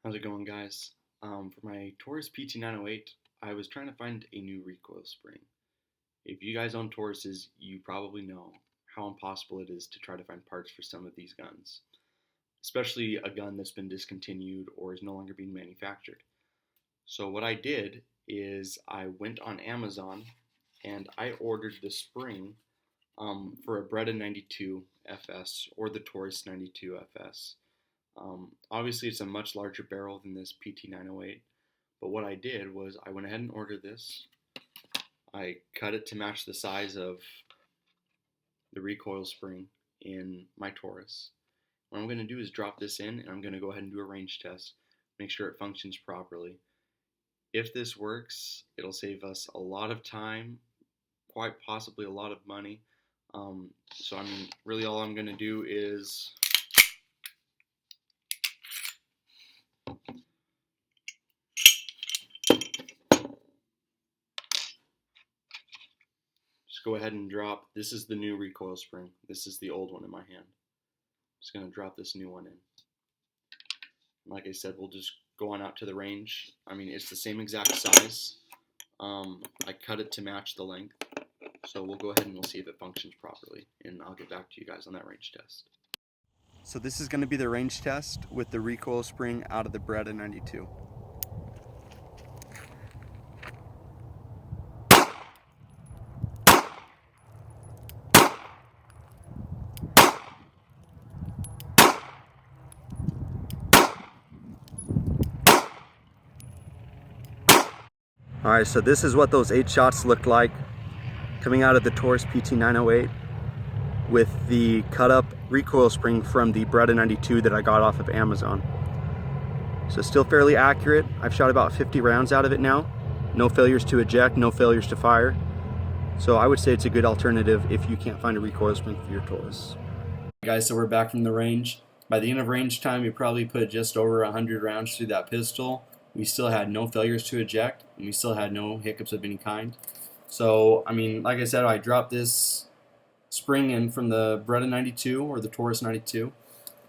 How's it going, guys? For my Taurus PT908, I was trying to find a new recoil spring. If you guys own Tauruses, you probably know how impossible it is to try to find parts for some of these guns, especially a gun that's been discontinued or is no longer being manufactured. So what I did is I went on Amazon and I ordered the spring for a Beretta 92 FS or the Taurus 92 FS. Obviously, it's a much larger barrel than this PT908, but what I did was I went ahead and ordered this. I cut it to match the size of the recoil spring in my Taurus. What I'm going to do is drop this in, and I'm going to go ahead and do a range test, make sure it functions properly. If this works, it'll save us a lot of time, quite possibly a lot of money. Really all I'm going to do is go ahead and drop. This is the new recoil spring. This is the old one in my hand. Just going to drop this new one in. Like I said, we'll just go on out to the range. It's the same exact size. I cut it to match the length. So we'll go ahead and we'll see if it functions properly. And I'll get back to you guys on that range test. So this is going to be the range test with the recoil spring out of the Beretta 92. Alright, so this is what those 8 shots looked like coming out of the Taurus PT908 with the cut up recoil spring from the Beretta 92 that I got off of Amazon. So still fairly accurate. I've shot about 50 rounds out of it now. No failures to eject, no failures to fire. So I would say it's a good alternative if you can't find a recoil spring for your Taurus. Guys, so we're back from the range. By the end of range time, we probably put just over 100 rounds through that pistol. We still had no failures to eject, and we still had no hiccups of any kind. So, like I said, I dropped this spring in from the Beretta 92 or the Taurus 92.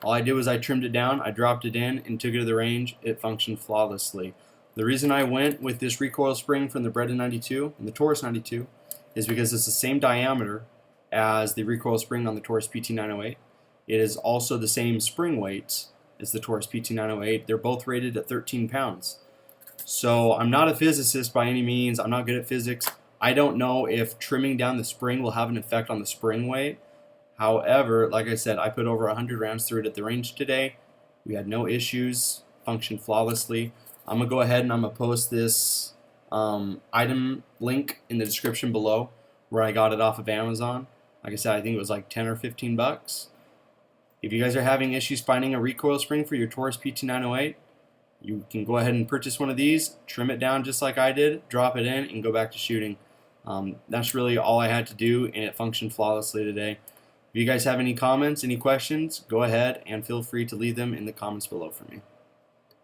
All I did was I trimmed it down, I dropped it in, and took it to the range. It functioned flawlessly. The reason I went with this recoil spring from the Beretta 92 and the Taurus 92 is because it's the same diameter as the recoil spring on the Taurus PT908. It is also the same spring weight as the Taurus PT908. They're both rated at 13 pounds. So I'm not a physicist by any means. I'm not good at physics. I don't know if trimming down the spring will have an effect on the spring weight. However, like I said, I put over 100 rounds through it at the range today. We had no issues, functioned flawlessly. I'm going to go ahead and I'm going to post this item link in the description below where I got it off of Amazon. Like I said, I think it was like 10 or 15 bucks. If you guys are having issues finding a recoil spring for your Taurus PT908, you can go ahead and purchase one of these, trim it down just like I did, drop it in, and go back to shooting. That's really all I had to do, and it functioned flawlessly today. If you guys have any comments, any questions, go ahead and feel free to leave them in the comments below for me.